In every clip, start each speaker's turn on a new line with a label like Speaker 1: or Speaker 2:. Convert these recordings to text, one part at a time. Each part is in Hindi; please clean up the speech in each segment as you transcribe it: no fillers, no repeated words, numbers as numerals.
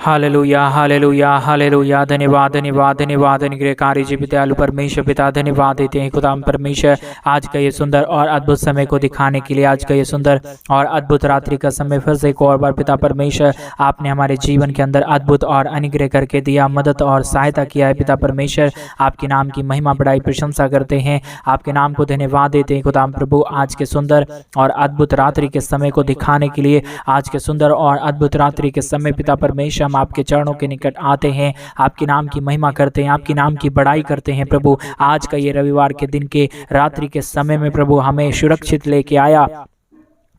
Speaker 1: Hallelujah hallelujah hallelujah. धन्यवाद धन्यवाद धन्यवाद अनुग्रहकारी जी दयालु परमेश्वर पिता, धन्यवाद देते हैं खुदा परमेश्वर आज का ये सुंदर और अद्भुत समय को दिखाने के लिए। आज का ये सुंदर और अद्भुत रात्रि का समय फिर से एक और बार पिता परमेश्वर आपने हमारे जीवन के अंदर अद्भुत और अनुग्रह करके दिया, मदद और सहायता किया है पिता परमेश्वर। आपके नाम की महिमा बढ़ाई प्रशंसा करते हैं, आपके नाम को धन्यवाद देते हैं खुदा प्रभु आज के सुंदर और अद्भुत रात्रि के समय को दिखाने के लिए। आज के सुंदर और अद्भुत रात्रि के समय पिता परमेश्वर हम आपके चरणों के निकट आते हैं, आपके नाम की महिमा करते हैं, आपके नाम की बड़ाई करते हैं प्रभु। आज का ये रविवार के दिन के रात्रि के समय में प्रभु हमें सुरक्षित लेके आया,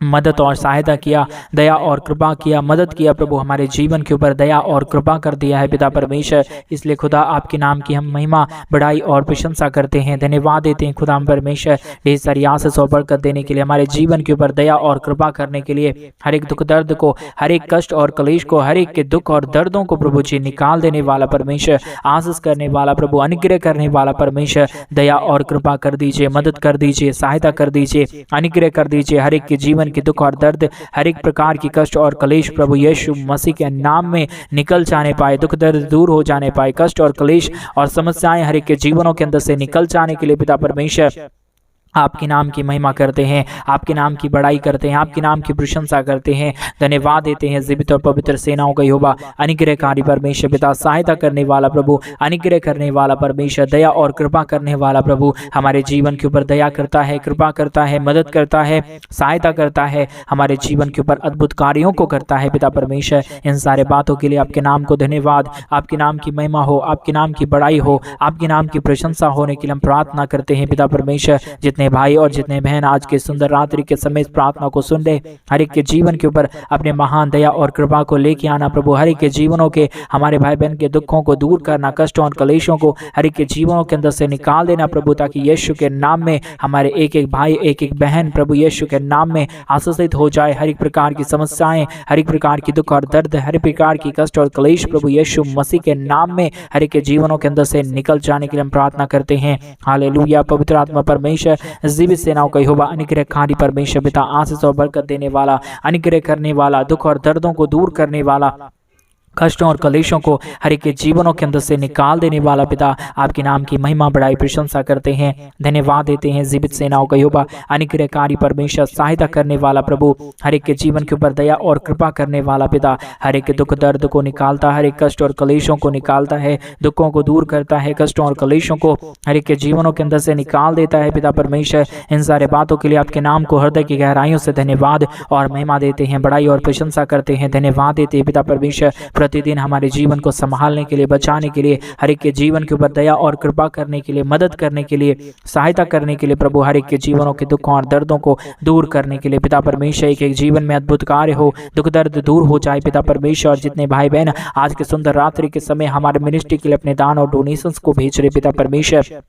Speaker 1: मदद और सहायता किया, दया और कृपा किया, मदद किया प्रभु, हमारे जीवन के ऊपर दया और कृपा कर दिया है पिता परमेश्वर। इसलिए खुदा आपके नाम की हम महिमा बढ़ाई और प्रशंसा करते हैं, धन्यवाद देते हैं खुदा परमेश्वर ढेर सारी आशीष और बरकत देने के लिए, हमारे जीवन के ऊपर दया और कृपा करने के लिए। हर एक दुख दर्द को, हर एक कष्ट और कलेश को, हर एक के दुख और दर्दों को प्रभु जी निकाल देने वाला परमेश्वर, आशीष करने वाला प्रभु, अनुग्रह करने वाला परमेश्वर, दया और कृपा कर दीजिए, मदद कर दीजिए, सहायता कर दीजिए, अनुग्रह कर दीजिए। हर एक के जीवन की दुख और दर्द, हर एक प्रकार की कष्ट और कलेश प्रभु यीशु मसीह के नाम में निकल जाने पाए, दुख दर्द दूर हो जाने पाए, कष्ट और कलेश और समस्याएं हर एक के जीवनों के अंदर से निकल जाने के लिए पिता परमेश्वर आपके नाम की महिमा करते हैं, आपके नाम की बड़ाई करते हैं, आपके नाम की प्रशंसा करते हैं, धन्यवाद देते हैं। जीवित और पवित्र सेनाओं का यहोवा, अनुग्रहकारी परमेश्वर पिता, सहायता करने वाला प्रभु, अनुग्रह करने वाला परमेश्वर, दया और कृपा करने वाला प्रभु, हमारे जीवन के ऊपर दया करता है, कृपा करता है, मदद करता है, सहायता करता है, हमारे जीवन के ऊपर अद्भुत कार्यों को करता है पिता परमेश्वर। इन सारे बातों के लिए आपके नाम को धन्यवाद, आपके नाम की महिमा हो, आपके नाम की बड़ाई हो, आपके नाम की प्रशंसा होने के लिए हम प्रार्थना करते हैं पिता परमेश्वर। जितने भाई और जितने बहन आज के सुंदर रात्रि के समय इस प्रार्थना को सुन रहे, हर एक के जीवन के ऊपर अपने महान दया और कृपा को लेके आना प्रभु, हर एक के जीवनों के, हमारे भाई बहन के दुखों को दूर करना, कष्टों और कलेशों को हर एक के जीवनों के अंदर से निकाल देना प्रभु, ताकि यीशु के नाम में हमारे एक एक भाई, एक एक बहन प्रभु यीशु के नाम में आशीषित हो जाए। हर एक प्रकार की समस्याएं, हर एक प्रकार की दुख और दर्द, हर एक प्रकार की कष्ट और कलेश प्रभु यीशु मसीह के नाम में हर एक के जीवनों के अंदर से निकल जाने के लिए हम प्रार्थना करते हैं। हालेलुया। पवित्र आत्मा परमेश्वर, जीवित सेनाओं का यहोवा, अनुग्रहकारी परमेश्वर पिता, आशीष और बरकत देने वाला, अनुग्रह करने वाला, दुख और दर्दों को दूर करने वाला, कष्टों और कलेशों को हर एक के जीवनों के अंदर से निकाल देने वाला पिता, आपके नाम की महिमा बढ़ाई प्रशंसा करते हैं, धन्यवाद देते हैं। जीवित सेनाओं का यहोवा, अनुग्रहकारी परमेश्वर, सहायता करने वाला प्रभु, हर एक के जीवन के ऊपर दया और कृपा करने वाला पिता, हर एक के दुख दर्द को निकालता, हर एक कष्ट और कलेशों को निकालता है, दुखों को दूर करता है, कष्टों और कलेशों को हर एक के जीवनों के अंदर से निकाल देता है पिता परमेश्वर। इन सारे बातों के लिए आपके नाम को हृदय की गहराइयों से धन्यवाद और महिमा देते हैं, बड़ाई और प्रशंसा करते हैं, धन्यवाद देते हैं पिता परमेश्वर। प्रतिदिन हमारे जीवन को संभालने के लिए, बचाने के लिए, हर एक के जीवन के ऊपर दया और कृपा करने के लिए, मदद करने के लिए, सहायता करने के लिए प्रभु, हर एक के जीवनों के दुखों और दर्दों को दूर करने के लिए पिता परमेश्वर, एक एक जीवन में अद्भुत कार्य हो, दुख दर्द दूर हो जाए पिता परमेश्वर। और जितने भाई बहन आज के सुंदर रात्रि के समय हमारे मिनिस्ट्री के लिए अपने दान और डोनेशंस को भेज रहे पिता परमेश्वर,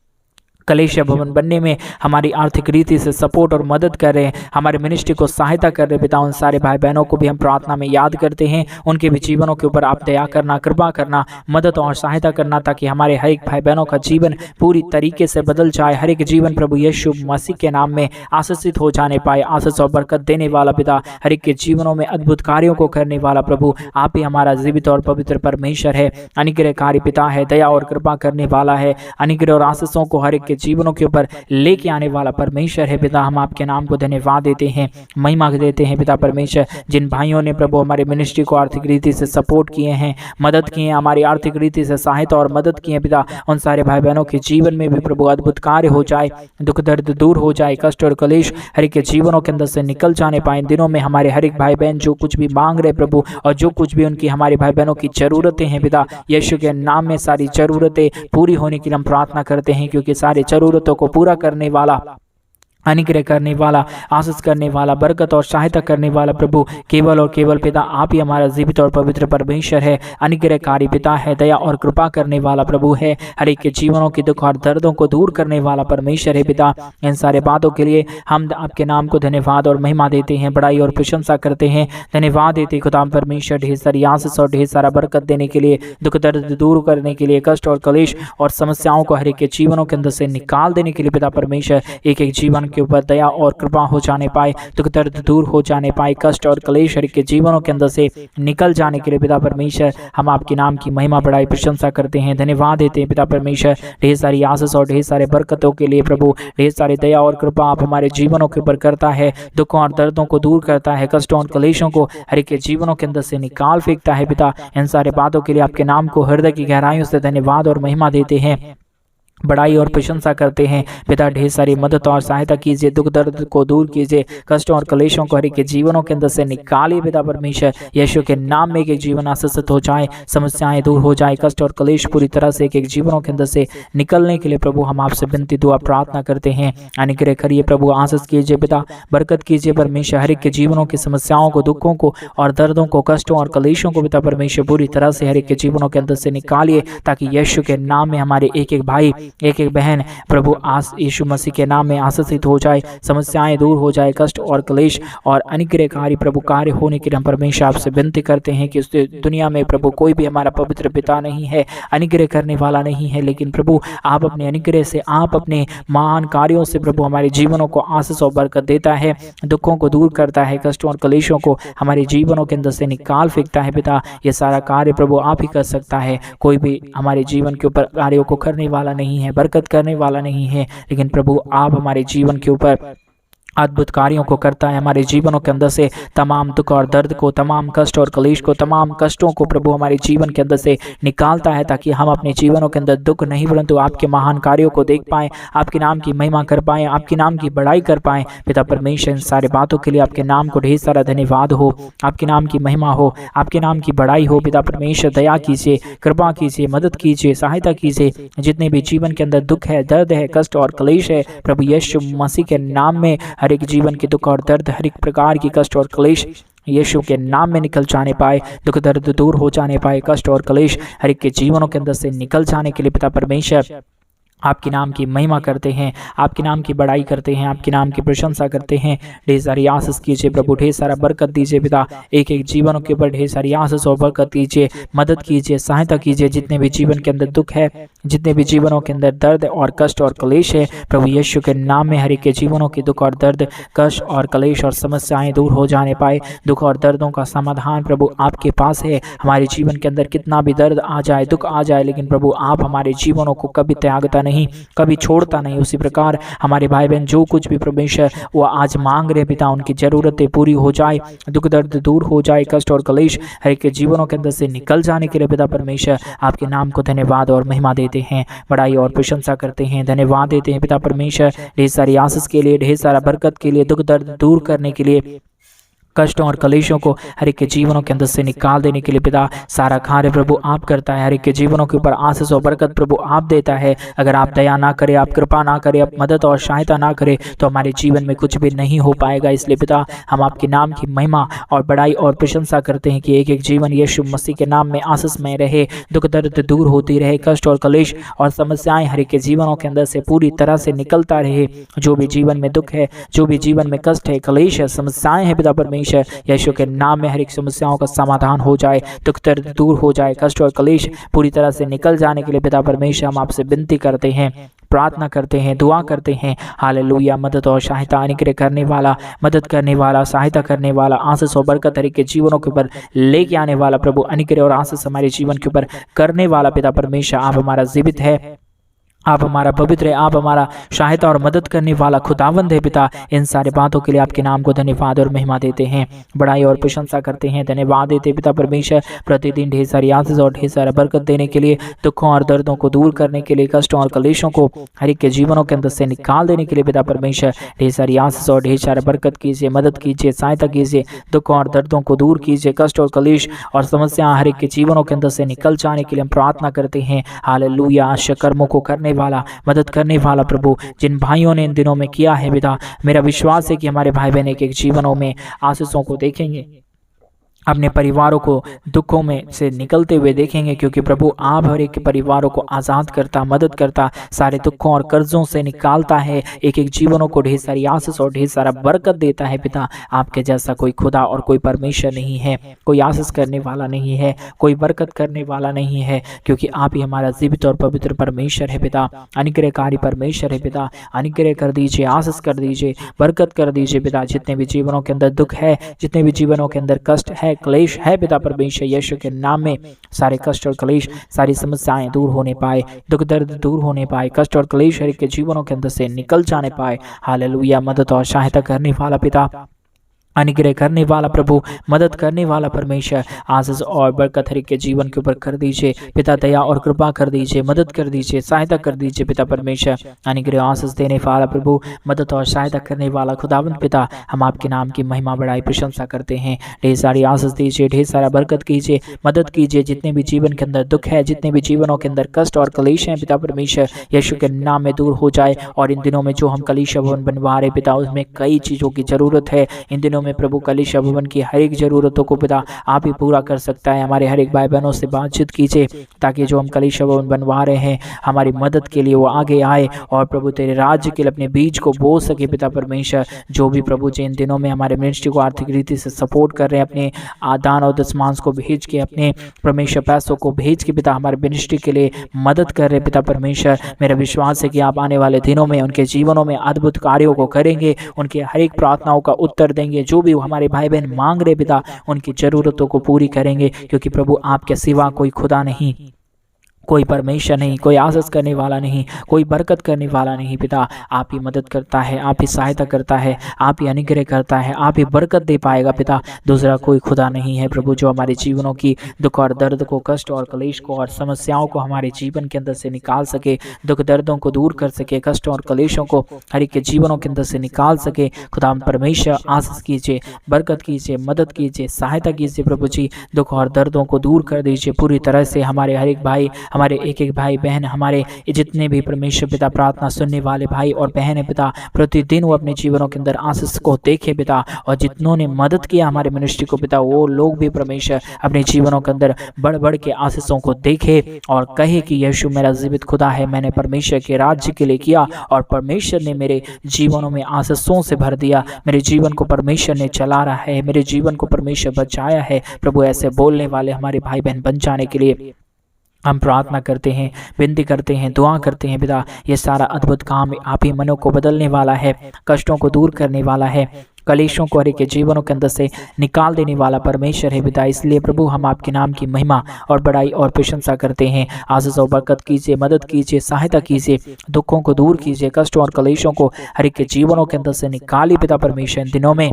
Speaker 1: कलेशिया भवन बनने में हमारी आर्थिक रीति से सपोर्ट और मदद कर रहे हैं, हमारे मिनिस्ट्री को सहायता कर रहे पिता, उन सारे भाई बहनों को भी हम प्रार्थना में याद करते हैं। उनके भी जीवनों के ऊपर आप दया करना, कृपा करना, मदद और सहायता करना, ताकि हमारे हर एक भाई बहनों का जीवन पूरी तरीके से बदल जाए, हर एक जीवन प्रभु यीशु मसीह के नाम में आशीषित हो जाने पाए। आशीष और बरकत देने वाला पिता, हर एक के जीवनों में अद्भुत कार्यों को करने वाला प्रभु, आप ही हमारा जीवित और पवित्र परमेश्वर है, अनुग्रहकारी पिता है, दया और कृपा करने वाला है, अनुग्रह और आशीषों को हर एक के जीवनों के ऊपर लेके आने वाला परमेश्वर है पिता। हम आपके नाम को धन्यवाद देते हैं, महिमा देते हैं पिता परमेश्वर। जिन भाइयों ने प्रभु हमारे मिनिस्ट्री को आर्थिक रीति से सपोर्ट किए हैं, मदद किए हैं, हमारी आर्थिक रीति से सहायता और मदद किए पिता, उन सारे भाई बहनों के जीवन में भी प्रभु अद्भुत कार्य हो जाए, दुख दर्द दूर हो जाए, कष्ट और कलेश हर एक के जीवनों के अंदर से निकल जाने पाए। इन दिनों में हमारे हर एक भाई बहन जो कुछ भी मांग रहे प्रभु, और जो कुछ भी उनकी हमारे भाई बहनों की जरूरतें हैं पिता, यीशु के नाम में सारी जरूरतें पूरी होने की हम प्रार्थना करते हैं, क्योंकि सारी जरूरतों को पूरा करने वाला, अनुग्रह करने वाला, आशीष करने वाला, बरकत और सहायता करने वाला प्रभु केवल और केवल पिता आप ही हमारा जीवित और पवित्र परमेश्वर है, अनुग्रहकारी पिता है, दया और कृपा करने वाला प्रभु है, हर एक के जीवनों के दुख और दर्दों को दूर करने वाला परमेश्वर है पिता। इन सारे बातों के लिए हम आपके नाम को धन्यवाद और महिमा देते हैं, बड़ाई और प्रशंसा करते हैं, धन्यवाद देते खुदा परमेश्वर ढेर सारी आशीष और ढेर सारा बरकत देने के लिए, दुख दर्द दूर करने के लिए, कष्ट और कलेश और समस्याओं को हर एक के जीवनों के अंदर से निकाल देने के लिए पिता परमेश्वर, एक एक जीवन के ऊपर दया और कृपा हो जाने पाए, दुख दर्द दूर हो जाने पाए, कष्ट और क्लेश हर एक के जीवनों के अंदर से निकल जाने के लिए पिता परमेश्वर हम आपके नाम की महिमा बढ़ाई प्रशंसा करते हैं, धन्यवाद देते हैं पिता परमेश्वर। ढेर सारी आशीष और ढेर सारे बरकतों के लिए प्रभु, ढेर सारी दया और कृपा आप हमारे जीवनों के ऊपर करता है, दुखों और दर्दों को दूर करता है, कष्टों और क्लेशों को हर एक के जीवनों के अंदर से निकाल फेंकता है पिता। इन सारे बातों के लिए आपके नाम को हृदय की गहराइयों से धन्यवाद और महिमा देते हैं, बड़ाई और प्रशंसा करते हैं पिता। ढेर सारी मदद और सहायता कीजिए, दुख दर्द को दूर कीजिए, कष्टों और क्लेशों को हर एक के जीवनों के अंदर से निकालिए पिता परमेश्वर। यीशु के नाम में एक जीवन आशीषित हो जाए, समस्याएं दूर हो जाए, कष्ट और क्लेश पूरी तरह से एक जीवनों के अंदर से निकलने के लिए प्रभु हम आपसे विनती दुआ प्रार्थना करते हैं। अनुग्रह करिए प्रभु, आशीष कीजिए पिता, बरकत कीजिए परमेश्वर। हर एक के जीवनों की समस्याओं को, दुखों को और दर्दों को, कष्टों और क्लेशों को पिता परमेश्वर पूरी तरह से हर एक के जीवनों के अंदर से निकालिए, ताकि यीशु के नाम में हमारे एक एक भाई, एक एक बहन प्रभु यीशु मसीह के नाम में आशीषित हो जाए, समस्याएं दूर हो जाए, कष्ट और क्लेश और अनुग्रहकारी प्रभु कार्य होने के लिए हम परमेश्वर आपसे विनती करते हैं कि इस दुनिया में प्रभु कोई भी हमारा पवित्र पिता नहीं है, अनुग्रह करने वाला नहीं है, लेकिन प्रभु आप अपने अनुग्रह से, आप अपने महान कार्यों से प्रभु हमारे जीवनों को आशीष और बरकत देता है, दुखों को दूर करता है, कष्टों और क्लेशों को हमारे जीवनों के अंदर से निकाल फेंकता है पिता। ये सारा कार्य प्रभु आप ही कर सकता है, कोई भी हमारे जीवन के ऊपर कार्यों को करने वाला नहीं है, बरकत करने वाला नहीं है, लेकिन प्रभु आप हमारे जीवन के ऊपर अद्भुत कार्यों को करता है, हमारे जीवनों के अंदर से तमाम दुख और दर्द को, तमाम कष्ट और क्लेश को, तमाम कष्टों को प्रभु हमारे जीवन के अंदर से निकालता है, ताकि हम अपने जीवनों के अंदर दुख नहीं परंतु आपके महान कार्यों को देख पाएं, आपके नाम की महिमा कर पाएं, आपके नाम की बड़ाई कर पाएं पिता परमेश्वर। इन सारे बातों के लिए आपके नाम को ढेर सारा धन्यवाद हो, आपके नाम की महिमा हो, आपके नाम की बड़ाई हो पिता परमेश्वर। दया कीजिए, कृपा कीजिए, मदद कीजिए, सहायता कीजिए, जितने भी जीवन के अंदर दुख है, दर्द है, कष्ट और क्लेश है प्रभु यीशु मसीह के नाम में हर एक जीवन के दुख और दर्द, हर एक प्रकार की कष्ट और क्लेश यीशु के नाम में निकल जाने पाए, दुख दर्द दूर हो जाने पाए, कष्ट और क्लेश हर एक के जीवनों के अंदर से निकल जाने के लिए पिता परमेश्वर आपके नाम की महिमा करते हैं, आपके नाम की बड़ाई करते हैं, आपके नाम की प्रशंसा करते हैं। ढेर सारी आशीष कीजिए प्रभु, ढेर सारा बरकत दीजिए पिता, एक एक जीवनों के ऊपर ढेर सारी आशीष और बरकत कीजिए, मदद कीजिए, सहायता कीजिए। जितने भी जीवन के अंदर दुख है, जितने भी जीवनों के अंदर दर्द और कष्ट और क्लेश है प्रभु यीशु के नाम में हर एक के जीवनों के दुख और दर्द, कष्ट और क्लेश और समस्याएं दूर हो जाने पाए। दुख और दर्दों का समाधान प्रभु आपके पास है। हमारे जीवन के अंदर कितना भी दर्द आ जाए, दुख आ जाए, लेकिन प्रभु आप हमारे जीवनों को कभी त्यागता नहीं, कभी छोड़ता नहीं। उसी प्रकार हमारे भाई बहन जो कुछ भी परमेश्वर वो आज मांग रहे पिता, उनकी जरूरतें पूरी हो जाए, दुख दर्द दूर हो जाए, कष्ट और क्लेश हर एक के जीवनों के अंदर से निकल जाने के लिए पिता परमेश्वर आपके नाम को धन्यवाद और महिमा देते हैं, बड़ाई और प्रशंसा करते हैं, धन्यवाद देते हैं पिता परमेश्वर। ढेर सारी आशीष के लिए, ढेर सारा बरकत के लिए, दुख दर्द दूर करने के लिए, कष्टों और क्लेशों को हर एक के जीवनों के अंदर से निकाल देने के लिए पिता सारा कार्य प्रभु आप करता है। हर एक के जीवनों के ऊपर आशीष और बरकत प्रभु आप देता है। अगर आप दया ना करें, आप कृपा ना करें, आप मदद और सहायता ना करें तो हमारे जीवन में कुछ भी नहीं हो पाएगा। इसलिए पिता हम आपके नाम की महिमा और बड़ाई और प्रशंसा करते हैं कि एक एक जीवन यीशु मसीह के नाम में आशीषमय रहे, दुख दर्द दूर होती रहे, कष्ट और क्लेश और समस्याएं हर एक के जीवनों के अंदर से पूरी तरह से निकलता रहे। जो भी जीवन में दुख है, जो भी जीवन में कष्ट है, क्लेश है, समस्याएं हैं पिता परमेश्वर, यीशु के नाम में हर एक समस्याओं का समाधान हो जाए, दुख दर्द दूर हो जाए, कष्ट और क्लेश पूरी तरह से निकल जाने के लिए पिता परमेश्वर हम आपसे विनती करते हैं, प्रार्थना करते हैं, दुआ करते हैं। हालेलुया। मदद और सहायता अनुग्रह करने वाला, मदद करने वाला, सहायता करने वाला, आशीष और बरकत हर एक के जीवनों के ऊपर लेके आने वाला प्रभु, अनुग्रह और आशीष हमारे जीवन के ऊपर करने वाला पिता परमेश्वर आप हमारा जीवित है, आप हमारा पवित्र है, आप हमारा सहायता और मदद करने वाला खुदावंद है पिता। इन सारे बातों के लिए आपके नाम को धन्यवाद और महिमा देते हैं, बड़ाई और प्रशंसा करते हैं, धन्यवाद देते पिता परमेश्वर। प्रतिदिन ढेर सारी आशीष और ढेर सारा बरकत देने के लिए, दुखों और दर्दों को दूर करने के लिए, कष्टों और क्लेशों को हर एक के जीवनों के अंदर से निकाल देने के लिए पिता परमेश्वर ढेर सारी आशीष और ढेर सारा बरकत कीजिए, मदद कीजिए, सहायता कीजिए, दुखों और दर्दों को दूर कीजिए, कष्ट और क्लेश और समस्या हर एक के जीवनों के अंदर से निकल जाने के लिए हम प्रार्थना करते हैं। हालेलुया। आश्चर्य कर्मों को करने वाला, मदद करने वाला प्रभु, जिन भाइयों ने इन दिनों में किया है पिता, मेरा विश्वास है कि हमारे भाई बहन एक एक जीवनों में आशीषों को देखेंगे, अपने परिवारों को दुखों में से निकलते हुए देखेंगे, क्योंकि प्रभु आप हर एक के परिवारों को आज़ाद करता, मदद करता, सारे दुखों और कर्जों से निकालता है, एक एक जीवनों को ढेर सारी आशीष और ढेर सारा बरकत देता है। पिता, आपके जैसा कोई खुदा और कोई परमेश्वर नहीं है, कोई आशीष करने वाला नहीं है, कोई बरकत करने वाला नहीं है, क्योंकि आप ही हमारा जीवित और पवित्र परमेश्वर है। पिता, अनुग्रहकारी परमेश्वर है। पिता, अनुग्रह कर दीजिए, आशीष कर दीजिए, बरकत कर दीजिए। पिता, जितने भी जीवनों के अंदर दुख है, जितने भी जीवनों के अंदर कष्ट है, क्लेश है, पिता परमेश्वर यीशु के नाम में सारे कष्ट और क्लेश, सारी समस्याएं दूर होने पाए, दुख दर्द दूर होने पाए, कष्ट और क्लेश हर एक के जीवनों के अंदर से निकल जाने पाए। हालेलुया। मदद और सहायता करने वाला पिता, अनुग्रह करने वाला प्रभु, मदद करने वाला परमेश्वर, आशीष और बरकत हर एक के जीवन के ऊपर कर दीजिए। पिता, दया और कृपा कर दीजिए, मदद कर दीजिए, सहायता कर दीजिए। पिता परमेश्वर, अनुग्रह आशीष देने वाला प्रभु, मदद और सहायता करने वाला खुदावंद पिता, हम आपके नाम की महिमा बढ़ाई प्रशंसा करते हैं। ढेर सारी आशीष दीजिए, ढेर सारा बरकत कीजिए, मदद कीजिए। जितने भी जीवन के अंदर दुख है, जितने भी जीवनों के अंदर कष्ट और कलेश हैं, पिता परमेश्वर यीशु के नाम में दूर हो जाए। और इन दिनों में जो हम कलीसिया भवन बनवा रहे पिता, उसमें कई चीज़ों की जरूरत है। इन दिनों में प्रभु कलीसिया भवन की हर एक जरूरतों को पिता आप ही पूरा कर सकता है। हमारे हर एक भाई बहनों से बातचीत कीजिए, ताकि जो हम कलीसिया भवन बनवा रहे हैं हमारी मदद के लिए वो आगे आए और प्रभु तेरे राज्य के लिए अपने बीज को बो सके। पिता परमेश्वर, जो भी प्रभु जी इन दिनों में हमारे मिनिस्ट्री को आर्थिक रीति से सपोर्ट कर रहे हैं, अपने दान और दशमांश को भेज के, अपने परमेश्वर पैसों को भेज के पिता हमारे मिनिस्ट्री के लिए मदद कर रहे। पिता परमेश्वर, मेरा विश्वास है कि आप आने वाले दिनों में उनके जीवनों में अद्भुत कार्यों को करेंगे, उनके हर एक प्रार्थनाओं का उत्तर देंगे। जो भी हमारे भाई बहन मांग रहे पिता, उनकी जरूरतों को पूरी करेंगे, क्योंकि प्रभु आपके सिवा कोई खुदा नहीं, कोई परमेश्वर नहीं, कोई आशीष करने वाला नहीं, कोई बरकत करने वाला नहीं। पिता, आप ही मदद करता है, आप ही सहायता करता है, आप ही अनुग्रह करता है, आप ही बरकत दे पाएगा। पिता, दूसरा कोई खुदा नहीं है प्रभु, जो हमारे जीवनों की दुख और दर्द को, कष्ट और कलेश को और समस्याओं को हमारे जीवन के अंदर से निकाल सके, दुख दर्दों को दूर कर सके, कष्ट और कलेशों को हर एक के जीवनों के अंदर से निकाल सके। खुदा परमेश्वर, आशीष कीजिए, बरकत कीजिए, मदद कीजिए, सहायता कीजिए। प्रभु जी, दुख और दर्दों को दूर कर दीजिए पूरी तरह से। हमारे हर एक भाई, हमारे एक एक भाई बहन, हमारे जितने भी परमेश्वर पिता प्रार्थना सुनने वाले भाई और बहन है पिता, प्रतिदिन वो अपने जीवनों के अंदर आशीष को देखे पिता, और जितनों ने मदद किया हमारे मिनिस्ट्री को पिता, वो लोग भी परमेश्वर अपने जीवनों के अंदर बढ़ बढ़ के आशीषों को देखे और कहे कि यीशु मेरा जीवित खुदा है, मैंने परमेश्वर के राज्य के लिए किया और परमेश्वर ने मेरे जीवनों में आशीषों से भर दिया, मेरे जीवन को परमेश्वर ने चला रहा है, मेरे जीवन को परमेश्वर बचाया है। प्रभु, ऐसे बोलने वाले हमारे भाई बहन बन जाने के लिए हम प्रार्थना करते हैं, विनती करते हैं, दुआ करते हैं। पिता, ये सारा अद्भुत काम आप ही मनों को बदलने वाला है, कष्टों को दूर करने वाला है, कलेशों को हर एक के जीवनों के अंदर से निकाल देने वाला परमेश्वर है पिता। इसलिए प्रभु, हम आपके नाम की महिमा और बड़ाई और प्रशंसा करते हैं। आशीष और बरकत कीजिए, मदद कीजिए, सहायता कीजिए, दुखों को दूर कीजिए, कष्टों और कलेशों को हर एक के जीवनों के अंदर से निकालिए। पिता परमेश्वर, इन दिनों में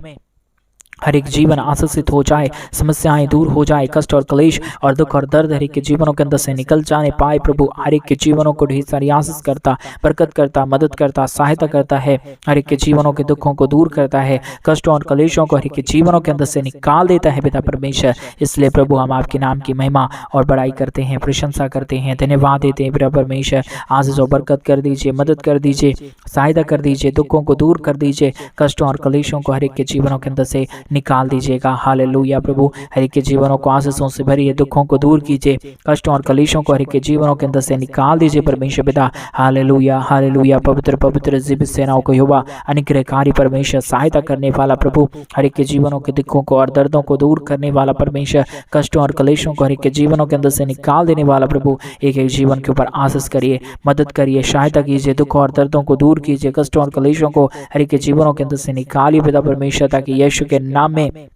Speaker 1: हर एक जीवन आशीषित हो जाए, समस्याएं दूर हो जाए, कष्ट और क्लेश और दुख और दर्द हर एक के जीवनों के अंदर से निकल जाने पाए। प्रभु, हर एक के जीवनों को ढेर सारी आशीष करता, बरकत करता, मदद करता, सहायता करता है, हर एक के जीवनों के दुखों को दूर करता है, कष्टों और क्लेशों को हर एक के जीवनों के अंदर से निकाल देता है पिता परमेश्वर। इसलिए प्रभु, हम आपके नाम की महिमा और बड़ाई करते हैं, प्रशंसा करते हैं, धन्यवाद देते हैं। पिता परमेश्वर, आशीष और बरकत कर दीजिए, मदद कर दीजिए, सहायता कर दीजिए, दुखों को दूर कर दीजिए, कष्टों और क्लेशों को हर एक के जीवनों के अंदर से निकाल दीजिएगा। हालेलुया प्रभु, हर एक के जीवनों को आशीषों से भरिए, दुखों को दूर कीजिए, कष्टों और कलेशों को हर एक के जीवनों के अंदर से निकाल दीजिए परमेश्वर पिता। Hallelujah, hallelujah. पवित्र पवित्र जीवित सेनाओं को युवा अनुग्रहकारी परमेश्वर, सहायता करने वाला प्रभु, हर एक के जीवनों के दुखों को और दर्दों को दूर करने वाला परमेश्वर, कष्टों और कलेशों को हर एक के जीवनों के अंदर से निकाल देने वाला प्रभु, एक एक जीवन के ऊपर आशीष करिए, मदद करिए, सहायता कीजिए, दुख और दर्दों को दूर कीजिए, कष्टों और कलेशों को हर एक के जीवनों के अंदर से निकालिए पिता परमेश्वर, ताकि यीशु के नाम में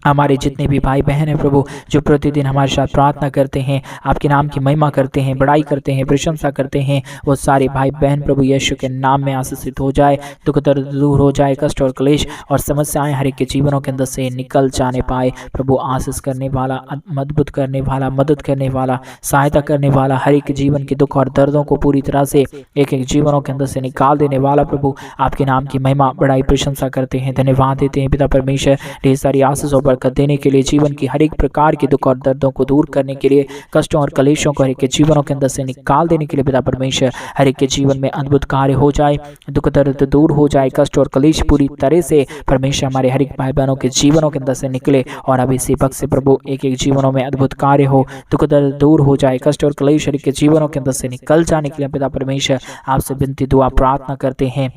Speaker 1: हमारे जितने भी भाई बहन हैं प्रभु, जो प्रतिदिन हमारे साथ प्रार्थना करते हैं, आपके नाम की महिमा करते हैं, बड़ाई करते हैं, प्रशंसा करते हैं, वो सारे भाई बहन प्रभु यीशु के नाम में आशीषित हो जाए, दुख दर्द दूर हो जाए, कष्ट और क्लेश और समस्याएं हर एक के जीवनों के अंदर से निकल जाने पाए। प्रभु, आशीष करने वाला, मजबूत करने वाला, मदद करने वाला, सहायता करने वाला, हर एक जीवन के दुख और दर्दों को पूरी तरह से एक एक जीवनों के अंदर से निकाल देने वाला प्रभु, आपके नाम की महिमा, बड़ाई, प्रशंसा करते हैं, धन्यवाद देते हैं पिता परमेश्वर। ढेर सारी आशीष और बरकत देने के लिए, जीवन की हर एक प्रकार के दुख और दर्दों को दूर करने के लिए, कष्टों और कलेशों को हर एक के जीवनों के अंदर से निकाल देने के लिए पिता परमेश्वर हर एक के जीवन में अद्भुत कार्य हो जाए, दुख दर्द दूर हो जाए, कष्ट और कलेश पूरी तरह से परमेश्वर हमारे हर एक भाई बहनों के जीवनों के अंदर से निकले और अभी इसी वक्त से प्रभु एक एक जीवनों में अद्भुत कार्य हो, दुख दर्द दूर हो जाए, कष्ट और कलेश हर एक के जीवनों के अंदर से निकल जाने के लिए पिता परमेश्वर आपसे विनती दुआ प्रार्थना करते हैं।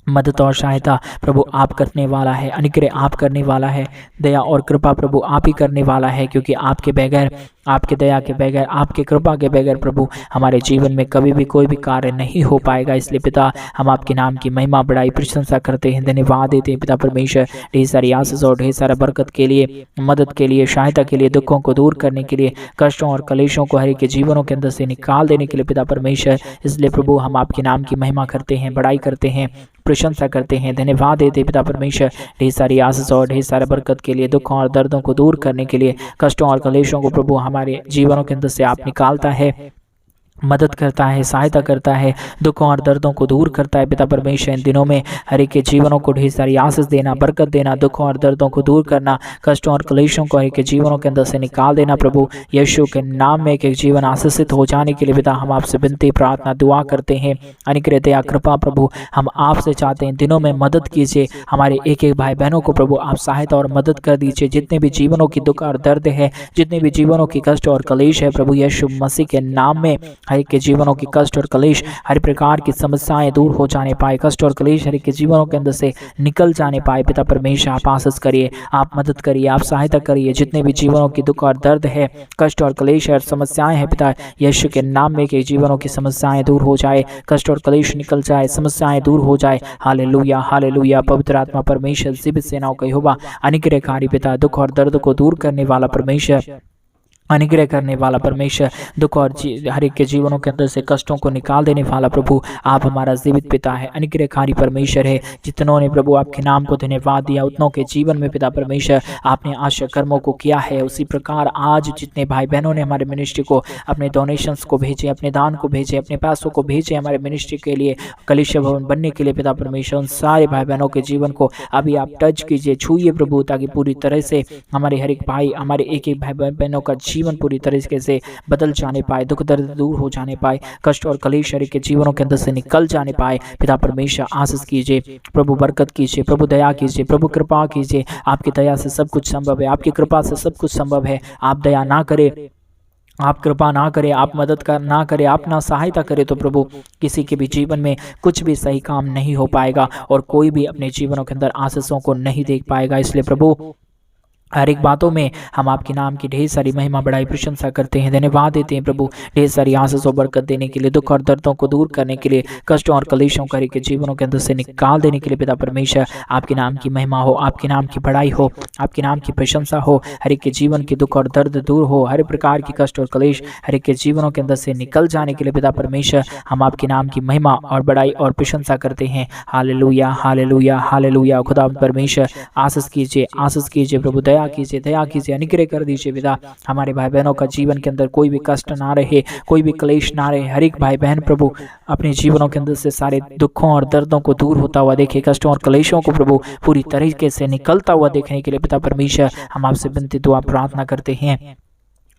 Speaker 1: मदद और सहायता प्रभु आप करने वाला है, अनुग्रह आप करने वाला है, दया और कृपा प्रभु आप ही करने वाला है, क्योंकि आपके बगैर, आपके दया के बगैर, आपके कृपा के बगैर प्रभु हमारे जीवन में कभी भी कोई भी कार्य नहीं हो पाएगा। इसलिए पिता हम आपके नाम की महिमा बड़ाई प्रशंसा करते हैं, धन्यवाद देते हैं पिता परमेश्वर ढेर सारी आशीष और ढेर सारा बरकत के लिए, मदद के लिए, सहायता के लिए, दुखों को दूर करने के लिए, कष्टों और कलेशों को हर एक के जीवनों के अंदर से निकाल देने के लिए पिता परमेश्वर। इसलिए प्रभु हम आपके नाम की महिमा करते हैं, बड़ाई करते हैं, प्रशंसा करते हैं, धन्यवाद देते पिता परमेश्वर ढेर सारी आशीष और ढेर सारा बरकत के लिए, दुखों और दर्दों को दूर करने के लिए, कष्टों और कलेशों को प्रभु हमारे जीवनों के अंदर से आप निकालता है, मदद करता है, सहायता करता है, दुखों और दर्दों को दूर करता है पिता परमेश्वर। इन दिनों में हर एक के जीवनों को ढेर सारी आशीष देना, बरकत देना, दुखों और दर्दों को दूर करना, कष्टों और कलेशों को हर एक के जीवनों के अंदर से निकाल देना प्रभु यीशु के नाम में एक एक जीवन आशीषित हो जाने के लिए पिता हम आपसे विनती प्रार्थना दुआ करते हैं। अनुग्रह दया कृपा प्रभु हम आपसे चाहते हैं, दिनों में मदद कीजिए, हमारे एक एक भाई बहनों को प्रभु आप सहायता और मदद कर दीजिए, जितने भी जीवनों की दुख और दर्द है, जितने भी जीवनों की कष्ट और कलेश है प्रभु यीशु मसीह के नाम में हर एक के जीवनों की कष्ट और कलेश, हर प्रकार की समस्याएं दूर हो जाने पाए, कष्ट और कलेश हर एक के जीवनों के अंदर से निकल जाने पाए पिता परमेश्वर। आप आशीष करिए, आप मदद करिए, आप सहायता करिए, जितने भी जीवनों की दुख और दर्द है, कष्ट और कलेश और समस्याएं हैं पिता यीशु के नाम में के जीवनों की समस्याएं दूर हो जाए, कष्ट और कलेश निकल जाए, समस्याएं दूर हो जाए। Hallelujah hallelujah. पवित्र आत्मा परमेश्वर जीवित सेनाओं का यहोवा अनुग्रहकारी पिता, दुख और दर्द को दूर करने वाला परमेश्वर, अनुग्रह करने वाला परमेश्वर, दुख और हर एक के जीवनों के अंदर से कष्टों को निकाल देने वाला प्रभु आप हमारा जीवित पिता है, अनुग्रहकारी परमेश्वर है। जितनों ने प्रभु आपके नाम को धन्यवाद दिया, उतनों के जीवन में पिता परमेश्वर आपने आश्चर्य कर्मों को किया है। उसी प्रकार आज जितने भाई बहनों ने हमारे मिनिस्ट्री को अपने डोनेशंस को भेजे, अपने दान को भेजे, अपने पैसों को भेजे हमारे मिनिस्ट्री के लिए, कलीसिया भवन बनने के लिए पिता परमेश्वर, उन सारे भाई बहनों के जीवन को अभी आप टच कीजिए, छूइए प्रभु, ताकि पूरी तरह से हमारे हर एक भाई, हमारे एक एक भाई बहनों का जीवन पूरी तरीके से बदल जाने पाए, दुख दर्द दूर हो जाने पाए, कष्ट और कलेश शरीर के जीवनों के अंदर से निकल जाने पाए। पिता परमेश्वर आशीष कीजिए प्रभु, बरकत कीजिए प्रभु, दया कीजिए प्रभु, कृपा कीजिए। आपकी दया से सब कुछ संभव है, आपकी कृपा से सब कुछ संभव है। आप दया ना करें, आप कृपा ना करें, आप मदद कर ना करें, आप ना सहायता करें तो प्रभु किसी के भी जीवन में कुछ भी सही काम नहीं हो पाएगा और कोई भी अपने जीवनों के अंदर आशीषों को नहीं देख पाएगा। इसलिए प्रभु हर एक बातों में हम आपके नाम की ढेर सारी महिमा बड़ाई प्रशंसा करते हैं, धन्यवाद देते हैं प्रभु, ढेर सारी आशीष और बरकत देने के लिए, दुख और दर्दों को दूर करने के लिए, कष्टों और कलेशों के जीवनों के अंदर से निकाल देने के लिए पिता परमेश्वर आपके नाम की महिमा हो, आपके नाम की बड़ाई हो, आपके नाम की प्रशंसा हो, हर एक के जीवन के दुख और दर्द दूर हो, हर प्रकार की कष्ट और कलेश हर एक के जीवनों के अंदर से निकल जाने के लिए पिता परमेश्वर हम आपके नाम की महिमा और बड़ाई और प्रशंसा करते हैं। Hallelujah hallelujah hallelujah. खुदा परमेश्वर आशीष कीजिए प्रभु, दया कीजिए, अनुग्रह कर दीजिए पिता। हमारे भाई बहनों का जीवन के अंदर कोई भी कष्ट ना रहे, कोई भी क्लेश ना रहे। हर एक भाई बहन प्रभु अपने जीवनों के अंदर से सारे दुखों और दर्दों को दूर होता हुआ देखे, कष्टों और क्लेशों को प्रभु पूरी तरीके से निकलता हुआ देखने के लिए पिता परमेश्वर हम आपसे विनती दुआ प्रार्थना करते हैं।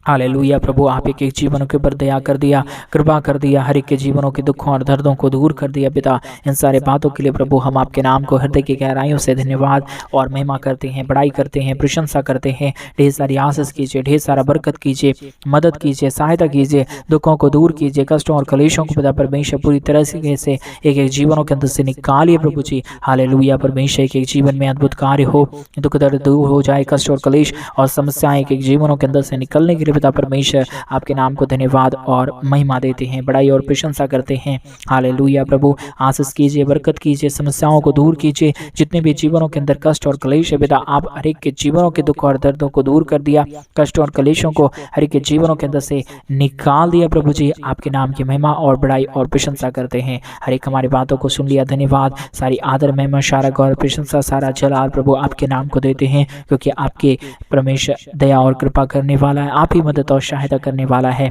Speaker 1: हालेलुया प्रभु, आप एक एक जीवनों के ऊपर दया कर दिया, कृपा कर दिया, हर एक के जीवनों के दुखों और दर्दों को दूर कर दिया पिता। इन सारे बातों के लिए प्रभु हम आपके नाम को हृदय की गहराइयों से धन्यवाद और महिमा करते हैं, बड़ाई करते हैं, प्रशंसा करते हैं। ढेर सारी आशीष कीजिए, ढेर सारा बरकत कीजिए, मदद कीजिए, सहायता कीजिए, दुखों को दूर कीजिए, कष्टों और कलेशों को पिता परमेश्वर पूरी तरह से एक एक जीवनों के अंदर से निकालिए प्रभु जी। हालेलुया परमेश्वर, एक एक जीवन में अद्भुत कार्य हो, दुख दर्द दूर हो जाए, कष्ट और कलेश और समस्याएं एक एक जीवनों के अंदर से निकलने के लिए पिता परमेश्वर आपके नाम को धन्यवाद और महिमा देते हैं, बड़ाई और प्रशंसा करते हैं। हालेलुया प्रभु, आशीष कीजिए, बरकत कीजिए, समस्याओं को दूर कीजिए, जितने भी जीवनों के अंदर कष्ट और कलेश है पिता आप हर एक के जीवनों के दुख और दर्दों को दूर कर दिया, कष्ट और कलेशों को हर एक के जीवनों के अंदर से निकाल दिया प्रभु जी। आपके नाम की महिमा और बड़ाई और प्रशंसा करते हैं। हर एक हमारी बातों को सुन लिया, धन्यवाद। सारी आदर महिमा सारा गौर प्रशंसा सारा जलाल प्रभु आपके नाम को देते हैं, क्योंकि आपके परमेश्वर दया और कृपा करने वाला है, आप ही मदद और सहायता करने वाला है।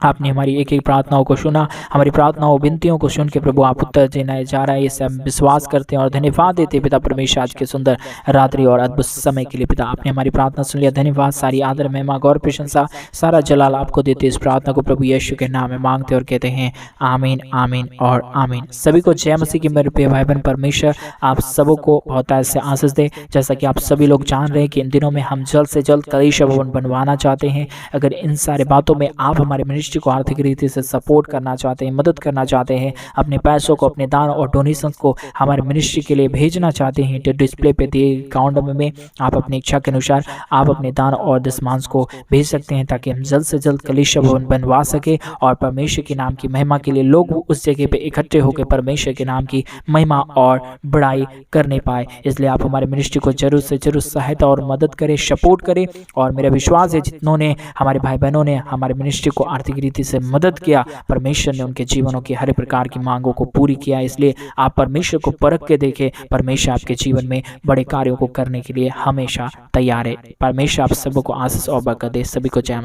Speaker 1: आपने हमारी एक एक प्रार्थनाओं को सुना, हमारी प्रार्थनाओं विनतियों को सुन के प्रभु आप उत्तर देना जा रहा है, इससे हम विश्वास करते हैं और धन्यवाद देते हैं पिता परमेश्वर आज के सुंदर रात्रि और अद्भुत समय के लिए। पिता आपने हमारी प्रार्थना सुन लिया, धन्यवाद। सारी आदर महिमा गौर प्रशंसा सारा जलाल आपको देते। इस प्रार्थना को प्रभु यीशु के नाम में मांगते और कहते हैं आमीन, आमीन और आमीन। सभी को जय मसीह की मेरे प्रिय भाई बहन, परमेश्वर आप सबों को बहुत ऐसे आशीष दे। जैसा कि आप सभी लोग जान रहे हैं कि इन दिनों में हम जल्द से जल्द कलीसिया भवन बनवाना चाहते हैं। अगर इन सारे बातों में आप हमारे मिनिस्ट्री को आर्थिक रीति से सपोर्ट करना चाहते हैं, मदद करना चाहते हैं, अपने पैसों को, अपने दान और डोनेशन को हमारे मिनिस्ट्री के लिए भेजना चाहते हैं, तो डिस्प्ले पे दिए अकाउंट में आप अपनी इच्छा के अनुसार आप अपने दान और दशमांश को भेज सकते हैं, ताकि हम जल्द से जल्द कलीसिया भवन बनवा सके और परमेश्वर के नाम की महिमा के लिए लोग उस जगह पे इकट्ठे होकर परमेश्वर के नाम की महिमा और बड़ाई करने पाए। इसलिए आप हमारे मिनिस्ट्री को जरूर से जरूर सहायता और मदद करें, सपोर्ट करें। और मेरा विश्वास है जिन्होंने हमारे भाई बहनों ने हमारे मिनिस्ट्री को आर्थिक रीति से मदद किया, परमेश्वर ने उनके जीवनों की हर प्रकार की मांगों को पूरी किया। इसलिए आप परमेश्वर को परख के देखें, परमेश्वर आपके जीवन में बड़े कार्यों को करने के लिए हमेशा तैयार है। परमेश्वर आप सबको आशीष और बरकत दे। सभी को जय।